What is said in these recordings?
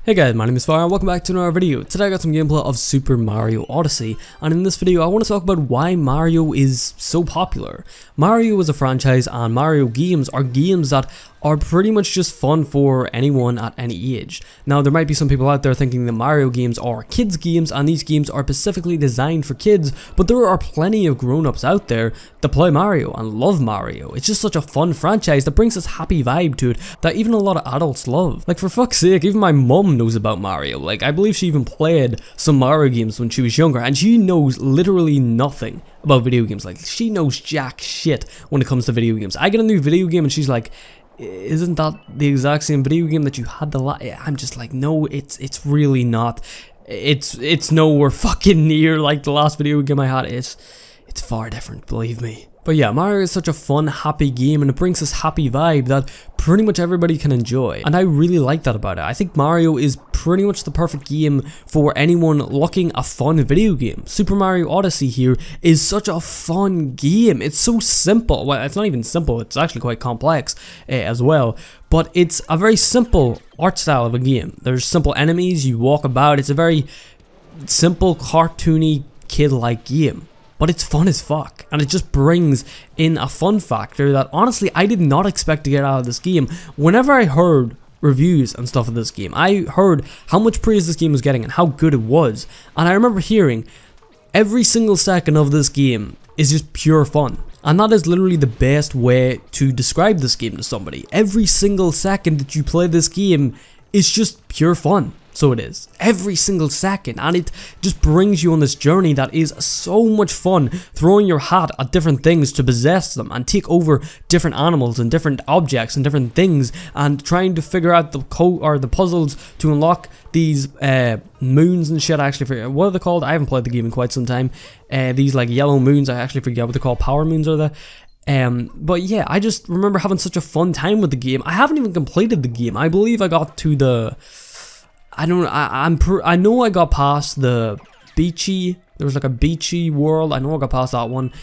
Hey guys, my name is Fire and welcome back to another video. Today I got some gameplay of Super Mario Odyssey, and in this video I want to talk about why Mario is so popular. Mario is a franchise and Mario games are games that are pretty much just fun for anyone at any age. Now there might be some people out there thinking that Mario games are kids games and these games are specifically designed for kids, but there are plenty of grown-ups out there that play Mario and love Mario. It's just such a fun franchise that brings this happy vibe to it that even a lot of adults love. Like, for fuck's sake, even my mum knows about Mario. Like, I believe she even played some Mario games when she was younger, and she knows literally nothing about video games. Like, she knows jack shit when it comes to video games. I get a new video game and she's like, isn't that the exact same video game that you had the last? I'm just like, no, it's really not. It's nowhere fucking near like the last video game I had. It's far different, believe me. But yeah, Mario is such a fun, happy game, and it brings this happy vibe that pretty much everybody can enjoy. And I really like that about it. I think Mario is pretty much the perfect game for anyone looking a fun video game. Super Mario Odyssey here is such a fun game. It's so simple. Well, it's not even simple, it's actually quite complex as well. But it's a very simple art style of a game. There's simple enemies, you walk about, it's a very simple, cartoony, kid-like game. But it's fun as fuck, and it just brings in a fun factor that honestly I did not expect to get out of this game. Whenever I heard reviews and stuff of this game, I heard how much praise this game was getting and how good it was, and I remember hearing every single second of this game is just pure fun. And that is literally the best way to describe this game to somebody. Every single second that you play this game is just pure fun. So it is. Every single second. And it just brings you on this journey that is so much fun. Throwing your hat at different things to possess them and take over different animals and different objects and different things. And trying to figure out the puzzles to unlock these moons and shit. I actually forget. What are they called? I haven't played the game in quite some time. These like yellow moons. I actually forget what they're called. Power moons are they? But yeah, I just remember having such a fun time with the game. I haven't even completed the game. I believe I got to the... I know I got past the beachy. There was like a beachy world. I know I got past that one.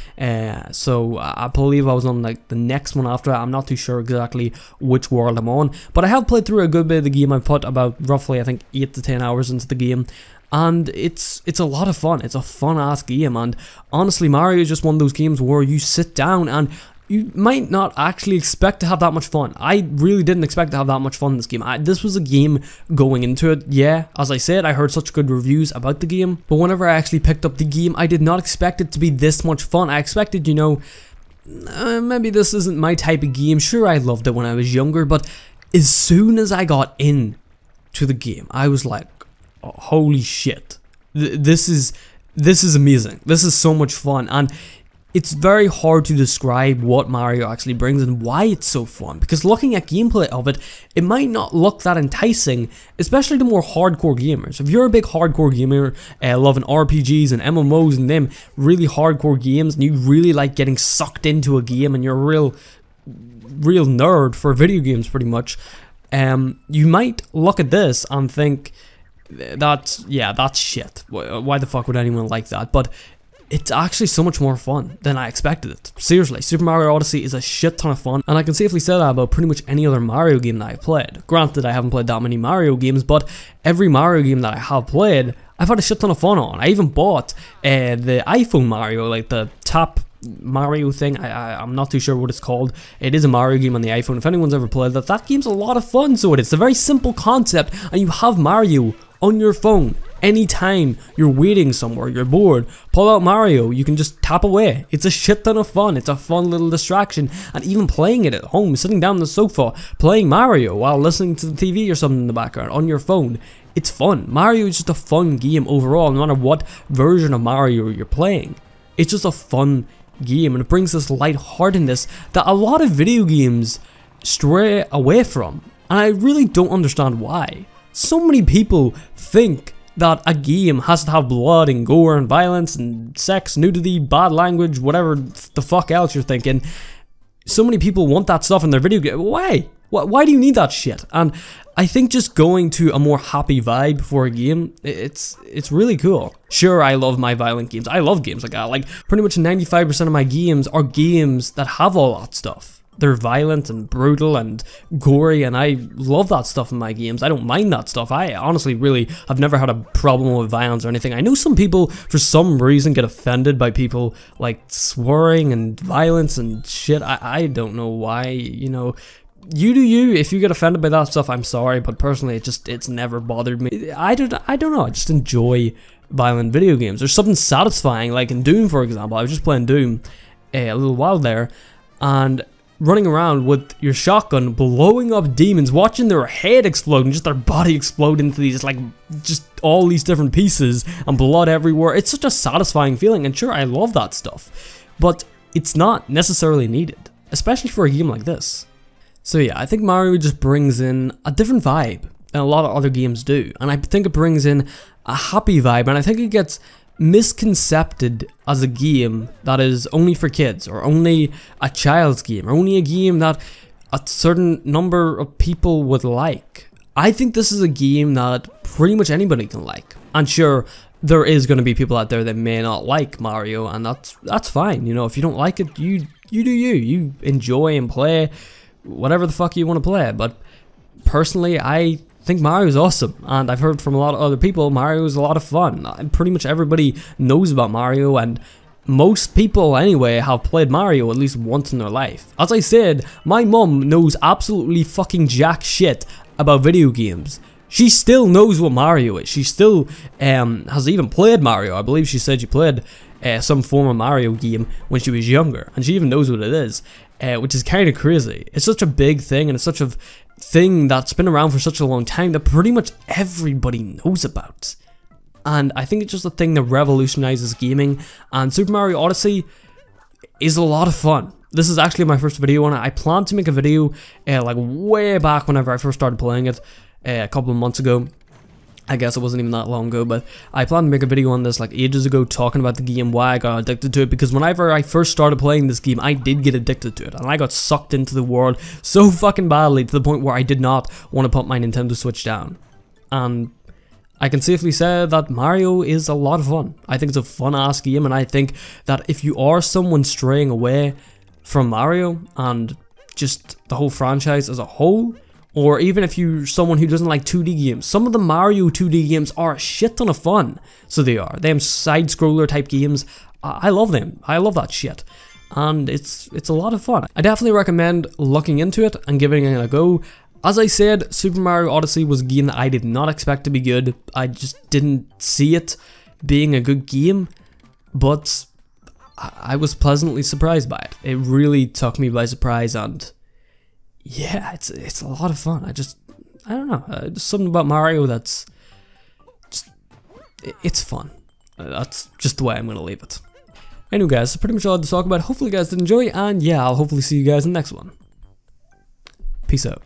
So I believe I was on like the next one after that. I'm not too sure exactly which world I'm on, but I have played through a good bit of the game. I put about roughly I think 8 to 10 hours into the game. And it's a lot of fun. It's a fun ass game, and honestly Mario is just one of those games where you sit down and you might not actually expect to have that much fun. I really didn't expect to have that much fun in this game. This was a game going into it. Yeah, as I said, I heard such good reviews about the game, but whenever I actually picked up the game, I did not expect it to be this much fun. I expected, you know, maybe this isn't my type of game. Sure, I loved it when I was younger, but as soon as I got in to the game, I was like, oh, holy shit. This is amazing. This is so much fun, and it's very hard to describe what Mario actually brings and why it's so fun, because looking at gameplay of it, it might not look that enticing, especially to more hardcore gamers. If you're a big hardcore gamer, loving RPGs and MMOs and them really hardcore games, and you really like getting sucked into a game and you're a real nerd for video games pretty much, you might look at this and think, that's shit. Why the fuck would anyone like that? But it's actually so much more fun than I expected it. Seriously, Super Mario Odyssey is a shit ton of fun, and I can safely say that about pretty much any other Mario game that I've played. Granted, I haven't played that many Mario games, but every Mario game that I have played, I've had a shit ton of fun on. I even bought the iPhone Mario, like the tap Mario thing. I'm not too sure what it's called. It is a Mario game on the iPhone. If anyone's ever played that, that game's a lot of fun. So it's a very simple concept, and you have Mario on your phone. Anytime you're waiting somewhere, you're bored, pull out Mario, you can just tap away. It's a shit ton of fun. It's a fun little distraction, and even playing it at home, sitting down on the sofa, playing Mario while listening to the TV or something in the background on your phone, it's fun. Mario is just a fun game overall, no matter what version of Mario you're playing. It's just a fun game, and it brings this lightheartedness that a lot of video games stray away from, and I really don't understand why. So many people think that a game has to have blood and gore and violence and sex, nudity, bad language, whatever the fuck else you're thinking. So many people want that stuff in their video game. Why? Why do you need that shit? And I think just going to a more happy vibe for a game, it's really cool. Sure, I love my violent games. I love games like that. Like, pretty much 95% of my games are games that have all that stuff. they're violent and brutal and gory, and I love that stuff in my games. I don't mind that stuff. I honestly really have never had a problem with violence or anything. I know some people, for some reason, get offended by people like swearing and violence and shit. I don't know why, you know. You do you. If you get offended by that stuff, I'm sorry, but personally, it's never bothered me. I don't know. I just enjoy violent video games. There's something satisfying, like in Doom, for example. I was just playing Doom a little while there, and running around with your shotgun, blowing up demons, watching their head explode and just their body explode into these, like, just all these different pieces and blood everywhere. It's such a satisfying feeling, and sure, I love that stuff, but it's not necessarily needed, especially for a game like this. So yeah, I think Mario just brings in a different vibe than a lot of other games do, and I think it brings in a happy vibe, and I think it gets misconcepted as a game that is only for kids, or only a child's game, or only a game that a certain number of people would like. I think this is a game that pretty much anybody can like, and sure, there is going to be people out there that may not like Mario, and that's fine. You know, if you don't like it, you do you enjoy and play whatever the fuck you want to play. But personally, I think Mario's awesome, and I've heard from a lot of other people Mario's a lot of fun. Pretty much everybody knows about Mario, and most people anyway have played Mario at least once in their life. As I said, my mum knows absolutely fucking jack shit about video games. She still knows what Mario is. She still has even played Mario. I believe she said she played some form of Mario game when she was younger, and she even knows what it is, which is kind of crazy. It's such a big thing, and it's such a thing that's been around for such a long time that pretty much everybody knows about. And I think it's just a thing that revolutionizes gaming, and Super Mario Odyssey is a lot of fun. This is actually my first video on it. I planned to make a video like way back whenever I first started playing it a couple of months ago. I guess it wasn't even that long ago, but I planned to make a video on this like ages ago, talking about the game, why I got addicted to it, because whenever I first started playing this game, I did get addicted to it, and I got sucked into the world so fucking badly to the point where I did not want to put my Nintendo Switch down. And I can safely say that Mario is a lot of fun. I think it's a fun-ass game, and I think that if you are someone straying away from Mario and just the whole franchise as a whole, or even if you're someone who doesn't like 2D games, some of the Mario 2D games are a shit ton of fun. So they are. Them side-scroller type games, I love them. I love that shit. And it's a lot of fun. I definitely recommend looking into it and giving it a go. As I said, Super Mario Odyssey was a game that I did not expect to be good. I just didn't see it being a good game, but I was pleasantly surprised by it. It really took me by surprise, and yeah, it's a lot of fun. I don't know, there's something about Mario that's it's fun. That's just the way I'm gonna leave it. Anyway guys, that's pretty much all I had to talk about. Hopefully you guys did enjoy, and yeah, I'll hopefully see you guys in the next one. Peace out.